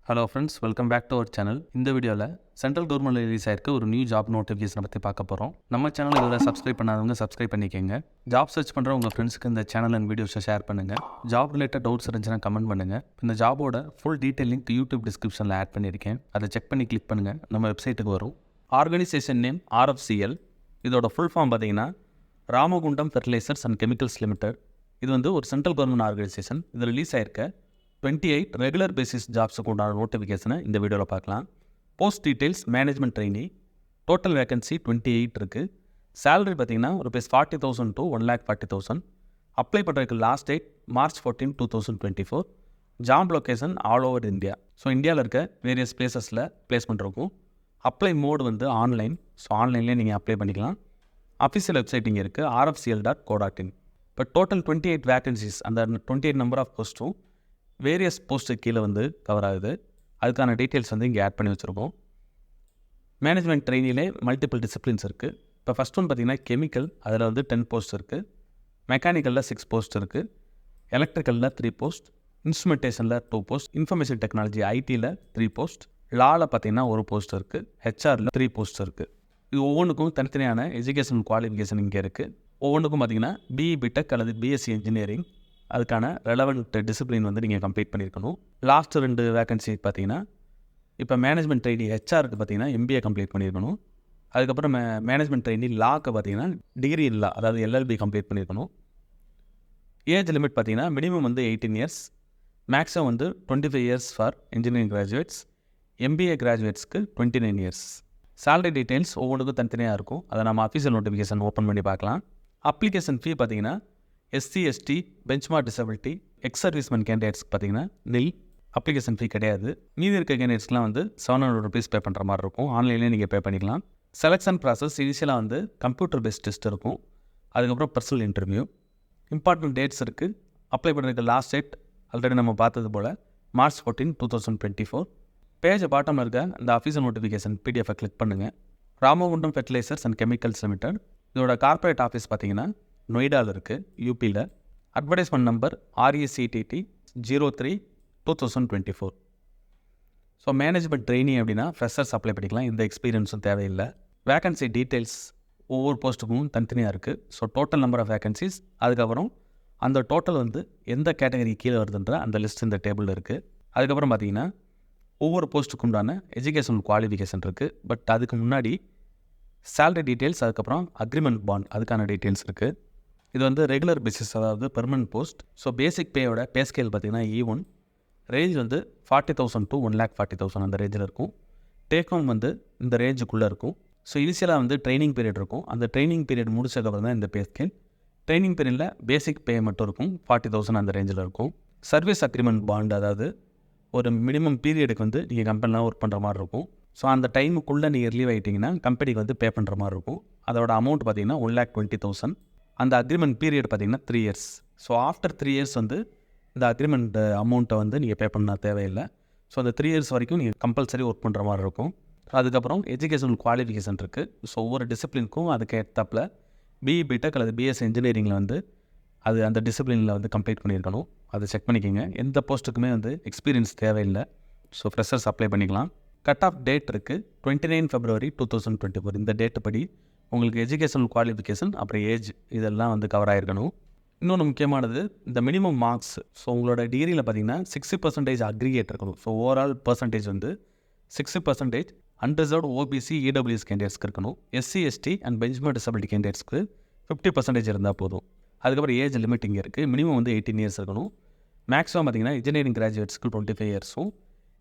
Hello friends, welcome back to our channel. இந்த வீடியோவில் central government release ஆயிருக்க ஒரு நியூ ஜாப் நோட்டிஃபிகேஷனை பற்றி பார்க்க போகிறோம். நம்ம சேனல் இதில் சப்ஸ்கிரைப் பண்ணாதவங்க சப்ஸ்கிரைப் பண்ணிக்கோங்க. ஜாப் சர்ச் பண்ணுற உங்கள் ஃப்ரெண்ட்ஸ்க்கு இந்த சேனல் அண்ட் வீடியோஸை ஷேர் பண்ணுங்கள். ஜாப் ரிலேட்டட் டவுட்ஸ் இருந்துச்சுன்னா கமெண்ட் பண்ணுங்கள். இந்த ஜாபோட ஃபுல் டீட்டெயில் லிங்க் யூடியூப் டிஸ்கிரிப்ஷனில் ஆட் பண்ணியிருக்கேன். அதை செக் பண்ணி கிளிக் பண்ணுங்கள், நம்ம வெப்சைட்டுக்கு வரும். Organisation name RFCL. இதோட ஃபுல் ஃபார்ம் பார்த்தீங்கன்னா Ramagundam fertilizers and chemicals limited. இது வந்து ஒரு சென்ட்ரல் கவர்மெண்ட் ஆர்கனைசேஷன். இது ரிலீஸ் ஆயிருக்க 28 ரெகுலர் பேசிஸ் ஜாப்ஸுக்கு உண்டான நோட்டிஃபிகேஷனை இந்த வீடியோவில் பார்க்கலாம். Post details management trainee. Total vacancy 28 இருக்குது. சேலரி பார்த்தீங்கன்னா ₹40,000 to 1,40,000. அப்ளை பண்ணுறதுக்கு last date March 14, 2024. Job location all over India. So இந்தியாவில் இருக்க வேரியஸ் பிளேசஸில் பிளேஸ்மெண்ட் இருக்கும். அப்ளை மோடு வந்து ஆன்லைன். ஸோ ஆன்லைன்லேயே நீங்கள் அப்ளை பண்ணிக்கலாம். அஃபிஷியல் வெப்சைட் இங்கே இருக்குது, rfcl.co.in. இப்போ டோட்டல் 28 வேகன்சிஸ், அந்த 28 நம்பர் ஆஃப் போஸ்ட்டும் வேரியஸ் போஸ்ட்டுக்கு கீழே வந்து கவர் ஆகுது. அதுக்கான டீட்டெயில்ஸ் வந்து இங்கே ஆட் பண்ணி வச்சுருக்கோம். மேனேஜ்மெண்ட் ட்ரெயினிலே மல்டிபிள் டிசிப்ளின்ஸ் இருக்குது. இப்போ ஃபஸ்ட் ஒன் பார்த்திங்கன்னா கெமிக்கல், அதில் வந்து 10 போஸ்ட் இருக்குது. மெக்கானிக்கலில் 6 போஸ்ட் இருக்குது. எலக்ட்ரிக்கலில் 3 போஸ்ட். இன்ஸ்ட்ருமெண்டேஷனில் 2 போஸ்ட். இன்ஃபர்மேஷன் டெக்னாலஜி ஐடியில் 3 போஸ்ட். லாவில் பார்த்திங்கன்னா 1 போஸ்ட் இருக்குது. ஹெச்ஆரில் 3 போஸ்ட் இருக்குது. இது ஒவ்வொன்றுக்கும் தனித்தனியான எஜுகேஷன் குவாலிஃபிகேஷன் இங்கே இருக்குது. ஒவ்வொன்றுக்கும் பார்த்திங்கன்னா BE BTech அல்லது BSc இன்ஜினியரிங், அதுக்கான ரெலவெண்ட் டிசிப்ளின் வந்து நீங்கள் கம்ப்ளீட் பண்ணியிருக்கணும். லாஸ்ட் 2 வேகன்சி பார்த்தீங்கன்னா இப்போ மேனேஜ்மெண்ட் ட்ரெயினி ஹெச்ஆருக்கு பார்த்தீங்கன்னா MBA கம்ப்ளீட் பண்ணியிருக்கணும். அதுக்கப்புறம் மேனேஜ்மெண்ட் ட்ரெயினி லாக்கு பார்த்தீங்கன்னா டிகிரி இல்லை, அதாவது LLB கம்ப்ளீட் பண்ணியிருக்கணும். ஏஜ் லிமிட் பார்த்தீங்கன்னா மினிமம் வந்து 18 இயர்ஸ், மேக்ஸிமம் வந்து 25 years for engineering graduates. MBA கிராஜுவேட்ஸ்க்கு 29 years. Salary details ஒவ்வொன்றுக்கும் தனித்தனியாக இருக்கும். அதை நம்ம அஃபிஷியல் நோட்டிஃபிகேஷன் ஓப்பன் பண்ணி பார்க்கலாம். அப்ளிகேஷன் ஃபீ பார்த்தீங்கன்னா SC ST benchmark disability ex serviceman கேண்டிடேட்ஸ்க்கு பார்த்தீங்கன்னா நில், அப்ளிகேஷன் ஃபீ கிடையாது. மீதி இருக்க கேண்டிடேட்ஸ்லாம் வந்து ₹700 பே பண்ணுற மாதிரி இருக்கும். ஆன்லைன்லேயே நீங்கள் பே பண்ணிக்கலாம். செலெக்ஷன் ப்ராசஸ் இனிஷியலாக வந்து கம்ப்யூட்டர் பேஸ்ட் டெஸ்ட் இருக்கும். அதுக்கப்புறம் பர்சனல் இன்டர்வியூ. இம்பார்ட்டன்ட் டேட்ஸ் இருக்குது. அப்ளை பண்ணுறதுக்கு லாஸ்ட் டேட் ஆல்ரெடி நம்ம பார்த்தது போல் March 14, 2024. பேஜ் பாட்டமில் இருக்க இந்த அஃபிஷியல் நோட்டிஃபிகேஷன் PDF கிளிக் பண்ணுங்கள். Ramagundam fertilizers and chemicals limited. இதோட கார்பரேட் ஆஃபீஸ் பார்த்தீங்கன்னா நொய்டாவில் இருக்குது, UPயில். Advertisement number RECTT 03, 2024. So management trainee அப்படின்னா ஃப்ரெஷர்ஸ் அப்ளை பண்ணிக்கலாம், இந்த எக்ஸ்பீரியன்ஸும் தேவையில்லை. வேகன்சி டீட்டெயில்ஸ் ஒவ்வொரு போஸ்ட்டுக்கும் தனித்தனியாக இருக்குது. So total number of vacancies, அதுக்கப்புறம் அந்த டோட்டல் வந்து எந்த கேட்டகரி கீழே வருதுன்ற அந்த லிஸ்ட் இந்த டேபிளில் இருக்குது. அதுக்கப்புறம் பார்த்தீங்கன்னா ஒவ்வொரு போஸ்ட்டுக்கு உண்டான எஜுகேஷன் குவாலிஃபிகேஷன் இருக்குது. பட் அதுக்கு முன்னாடி சேலரி டீட்டெயில்ஸ், அதுக்கப்புறம் அக்ரிமெண்ட் பாண்ட், அதுக்கான டீட்டெயில்ஸ் இருக்குது. இது வந்து ரெகுலர் பேசிஸ், அதாவது பெர்மனன்ட் போஸ்ட். ஸோ பேசிக் பேயோட பே ஸ்கேல் பார்த்திங்கன்னா E1. ரேஞ்ச் வந்து 40,000 to 1,40,000 அந்த ரேஞ்சில் இருக்கும். டேக் ஹோம் வந்து இந்த ரேஞ்சுக்குள்ளே இருக்கும். ஸோ இனிஷியலாக வந்து ட்ரைனிங் பீரியட் இருக்கும். அந்த ட்ரைனிங் பீரியட் முடிச்சதுக்கப்புறம் தான் இந்த பே ஸ்கேல். ட்ரைனிங் பீரியடில் பேசிக் பே மட்டும் இருக்கும், 40,000 அந்த ரேஞ்சில் இருக்கும். சர்வீஸ் அக்ரிமெண்ட் பாண்ட், அதாவது ஒரு மினிமம் பீரியடுக்கு வந்து நீங்கள் கம்பெனிலாம் ஒர்க் பண்ணுற மாதிரி இருக்கும். ஸோ அந்த டைமுக்குள்ளே நீங்கள் ரிலீவ் ஆகிட்டிங்கன்னா கம்பெனிக்கு வந்து பே பண்ணுற மாதிரி இருக்கும். அதோட அமௌண்ட் பார்த்திங்கன்னா 1,20,000. அந்த அக்ரிமெண்ட் பீரியட் பார்த்திங்கன்னா 3 இயர்ஸ். ஸோ ஆஃப்டர் 3 இயர்ஸ் வந்து இந்த அக்ரிமெண்ட் அமௌண்ட்டை வந்து நீங்கள் பே பண்ண தேவையில்லை. ஸோ அந்த 3 இயர்ஸ் வரைக்கும் நீங்கள் கம்பல்சரி ஒர்க் பண்ணுற மாதிரி இருக்கும். அதுக்கப்புறம் எஜுகேஷனல் குவாலிஃபிகேஷன் இருக்குது. ஸோ ஒவ்வொரு டிசிப்ளினுக்கும் அதுக்கு ஏற்றாப்பில் BE BTech அல்லது BSc இன்ஜினியரிங்கில் வந்து அது அந்த டிசிப்ளினில் வந்து கம்ப்ளீட் பண்ணியிருக்கணும். அதை செக் பண்ணிக்கோங்க. எந்த போஸ்ட்டுக்குமே வந்து எக்ஸ்பீரியன்ஸ் தேவையில்லை. ஸோ ஃப்ரெஷர்ஸ் அப்ளை பண்ணிக்கலாம். கட் ஆஃப் டேட் இருக்குது 29 February 2024. இந்த டேட்டு படி உங்களுக்கு எஜுகேஷனல் குவாலிஃபிகேஷன், அப்புறம் ஏஜ், இதெல்லாம் வந்து கவர் ஆகிருக்கணும். இன்னொன்று முக்கியமானது இந்த மினிமம் மார்க்ஸ். ஸோ உங்களோட டிகிரியில் பார்த்தீங்கன்னா 60% அக்ரிகேட் இருக்கணும். ஸோ ஓவரால் பர்சன்டேஜ் வந்து 60% அன்ரிசர்வ்டு OBC EWS கேண்டிடேட்ஸ்க்கு இருக்கணும். SC ST and benchmark disability கேண்டிடேட்ஸ்க்கு 50% இருந்தால் போதும். அதுக்கப்புறம் ஏஜ் லிமிட் இங்கே இருக்குது. மினிமம் வந்து 18 இயர்ஸ் இருக்கணும். மேக்ஸிமம் பார்த்தீங்கன்னா இன்ஜினியரிங் கிராஜுவேட்ஸ்க்கு 25 இயர்ஸும்,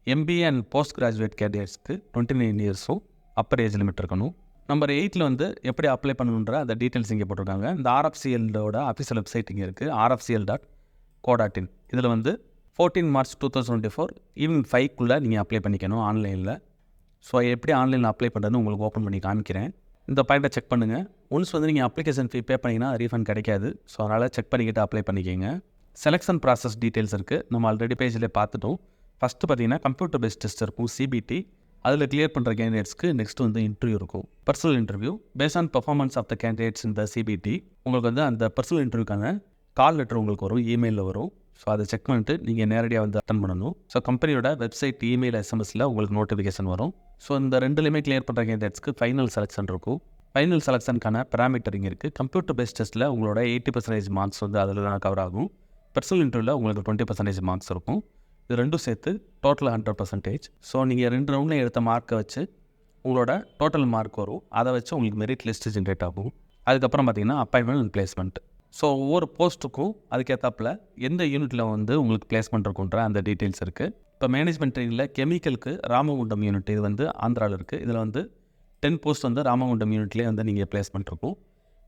MBA அண்ட் போஸ்ட் கிராஜுவேட் கேண்டிடேட்ஸ்க்கு 29 இயர்ஸும் அப்பர் ஏஜ் லிமிட் இருக்கணும். நம்பர் 8 வந்து எப்படி அப்ளை பண்ணணுன்ற அந்த டீட்டெயில்ஸ் இங்கே போட்டிருக்காங்க. இந்த RFCLோட அஃபிஷியல் வெப்சைட் இங்கே இருக்குது, rfcl.co.in. இதில் வந்து 14 March 2024 ஈவினிங் 5க்குள்ளே நீங்கள் அப்ளை பண்ணிக்கணும் ஆன்லைனில். ஸோ எப்படி ஆன்லைனில் அப்ளை பண்ணுறதுன்னு உங்களுக்கு ஓப்பன் பண்ணி காமிக்கிறேன். இந்த பாயிண்ட்டை செக் பண்ணுங்கள். ஒன்ஸ் வந்து நீங்கள் அப்ளிகேஷன் ஃபீ பே பண்ணிங்கன்னா ரீஃபண்ட் கிடைக்காது. ஸோ அதனால் செக் பண்ணிக்கிட்டு அப்ளை பண்ணிக்கோங்க. செலெக்ஷன் ப்ராசஸ் டீட்டெயில்ஸ் இருக்குது, நம்ம ஆல்ரெடி பேஜில் பார்த்துட்டோம். ஃபஸ்ட்டு பார்த்தீங்கன்னா கம்ப்யூட்டர் பேஸ்ட் டெஸ்ட் இருக்கும், CBT. அதில் கிளியர் பண்ணுற கேண்டிடேட்ஸ்க்கு நெக்ஸ்ட் வந்து இன்டர்வியூ இருக்கும், personal interview. Base on performance of the candidates இந்த CBT உங்களுக்கு வந்து அந்த பர்சனல் இன்டர்வியூக்கான கால் லெட்டர் உங்களுக்கு வரும், இமெயிலில் வரும். ஸோ அதை செக் பண்ணிட்டு நீங்கள் நேரடியாக வந்து அட்டன் பண்ணணும். ஸோ கம்பெனியோட வெப்சைட், இமெயில், எஸ்எம்எஸில் உங்களுக்கு நோட்டிஃபிகேஷன் வரும். ஸோ இந்த ரெண்டுலேயுமே கிளியர் பண்ணுற கேண்டிடேட்ஸ்க்கு ஃபைனல் செலெக்ஷன் இருக்கும். ஃபைனல் செலெக்ஷனுக்கான பேராமீட்டரிங் இருக்குது. கம்ப்யூட்டர் பேஸ்ட் டெஸ்ட்டில் உங்களோட 80% மார்க்ஸ் வந்து அதில் தான் கவர் ஆகும். பர்சனல் இன்டர்வியூவில் உங்களுக்கு 20% மார்க்ஸ் இருக்கும். இது ரெண்டும் சேர்த்து டோட்டல் 100%. ஸோ நீங்கள் 2 ரவுண்டில் எடுத்த மார்க்கை வச்சு உங்களோட டோட்டல் மார்க் வரும். அதை வச்சு உங்களுக்கு மெரிட் லிஸ்ட்டு ஜென்ரேட் ஆகும். அதுக்கப்புறம் பார்த்தீங்கன்னா அப்பாயின்மெண்ட் அண்ட் பிளேஸ்மெண்ட். ஸோ ஒவ்வொரு போஸ்ட்டுக்கும் அதுக்கேற்றாப்பில் எந்த யூனிட்டில் வந்து உங்களுக்கு பிளேஸ்மெண்ட் இருக்குன்ற அந்த டீட்டெயில்ஸ் இருக்குது. இப்போ மேனேஜ்மெண்ட் ட்ரெயினில் கெமிக்கலுக்கு ராமகுண்டம் யூனிட், இது வந்து ஆந்திராவில் இருக்குது. இதில் வந்து 10 போஸ்ட் வந்து ராமகுண்டம் யூனிட்லேயே வந்து நீங்கள் பிளேஸ்மெண்ட் இருக்கும்.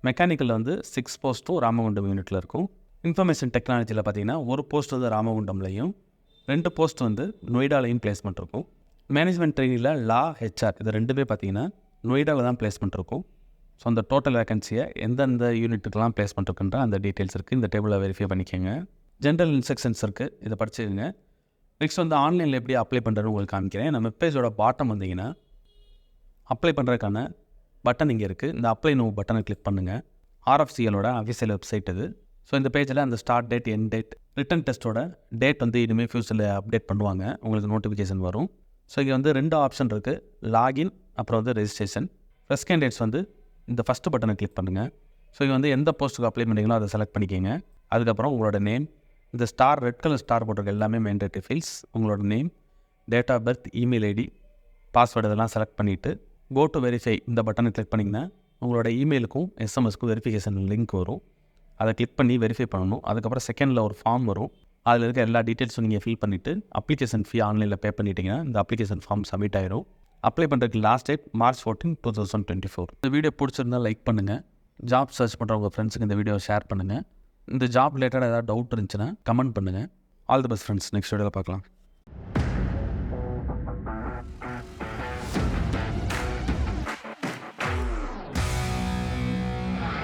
மெக்கானிக்கலில் வந்து 6 போஸ்ட்டும் ராமகுண்டம் யூனிட்டில் இருக்கும். இன்ஃபர்மேஷன் டெக்னாலஜியில் பார்த்தீங்கன்னா ஒரு போஸ்ட் வந்து ராமகுண்டம்லையும் 2 போஸ்ட் வந்து நொய்டாலையும் பிளேஸ்மெண்ட் இருக்கும். மேனேஜ்மெண்ட் ட்ரெயினில் லா, ஹெச்ஆர் இது ரெண்டுமே பார்த்தீங்கன்னா நொய்டாவில் தான் பிளேஸ்மெண்ட் இருக்கும். ஸோ அந்த டோட்டல் வேகன்சியை எந்தெந்த யூனிட்டுக்கெலாம் பிளேஸ்மெண்ட் இருக்குன்ற அந்த டீட்டெயில்ஸ் இருக்குது. இந்த டேபிளில் வெரிஃபை பண்ணிக்கோங்க. ஜென்ரல் இன்ஸ்ட்ரக்ஷன்ஸ் இருக்குது, இதை படிச்சுக்கோங்க. நெக்ஸ்ட் வந்து ஆன்லைனில் எப்படி அப்ளை பண்ணுறதுன்னு உங்களுக்கு காமிக்கிறேன். நம்ம பேஜோட பாட்டம் வந்தீங்கன்னா அப்ளை பண்ணுறதுக்கான பட்டன் இங்கே இருக்குது. இந்த அப்ளை நோ பட்டனை கிளிக் பண்ணுங்கள். RFCLோட அஃபிஷியல் வெப்சைட் இது. ஸோ இந்த பேஜில் அந்த start date, end date, written டெஸ்ட்டோட டேட் வந்து இனிமேல் ஃபியூச்சரில் அப்டேட் பண்ணுவாங்க. உங்களுக்கு நோட்டிஃபிகேஷன் வரும். ஸோ இங்கே வந்து 2 ஆப்ஷன் இருக்குது, லாகின் அப்புறம் வந்து ரெஜிஸ்ட்ரேஷன். ஃப்ரெஷ் கேண்டிடேட்ஸ் வந்து இந்த ஃபஸ்ட்டு பட்டனை கிளிக் பண்ணுங்கள். ஸோ இங்கே வந்து எந்த போஸ்ட்டுக்கு அப்ளை பண்ணுறீங்களோ அதை செலக்ட் பண்ணிக்கோங்க. அதுக்கப்புறம் உங்களோட நேம், இந்த ஸ்டார், ரெட் கலர் ஸ்டார் போட்டிருக்க எல்லாமே மேண்டேட்டரி ஃபீல்ட்ஸ். உங்களோட name, date of birth, email ID, password இதெல்லாம் செலக்ட் பண்ணிவிட்டு கோ டு வெரிஃபை இந்த பட்டனை கிளிக் பண்ணிங்கன்னா உங்களோட இமெயிலுக்கும் எஸ்எம்எஸ்க்கும் வெரிஃபிகேஷன் லிங்க் வரும். அதை கிளிக் பண்ணி வெரிஃபை பண்ணணும். அதுக்கப்புறம் செகண்டில் ஒரு ஃபார்ம் வரும். அதில் இருக்க எல்லா டீட்டெயில்ஸும் நீங்கள் ஃபில் பண்ணிவிட்டு அப்ளிகேஷன் ஃபீ ஆன்லைனில் பே பண்ணிட்டீங்கன்னா இந்த அப்ளிகேஷன் ஃபார்ம் சப்மிட் ஆயிரும். அப்ளை பண்ணுறதுக்கு லாஸ்ட் டேட் March 14, 2024. இந்த வீடியோ பிடிச்சிருந்தால் லைக் பண்ணுங்கள். ஜாப் சர்ச் பண்ணுற உங்கள் ஃப்ரெண்ட்ஸுக்கு இந்த வீடியோ ஷேர் பண்ணுங்கள். இந்த ஜாப் ரிலேட்டடாக ஏதாவது டவுட் இருந்துச்சுன்னா கமெண்ட் பண்ணுங்கள். All the best friends. Next வீடியோவில் பார்க்கலாம்.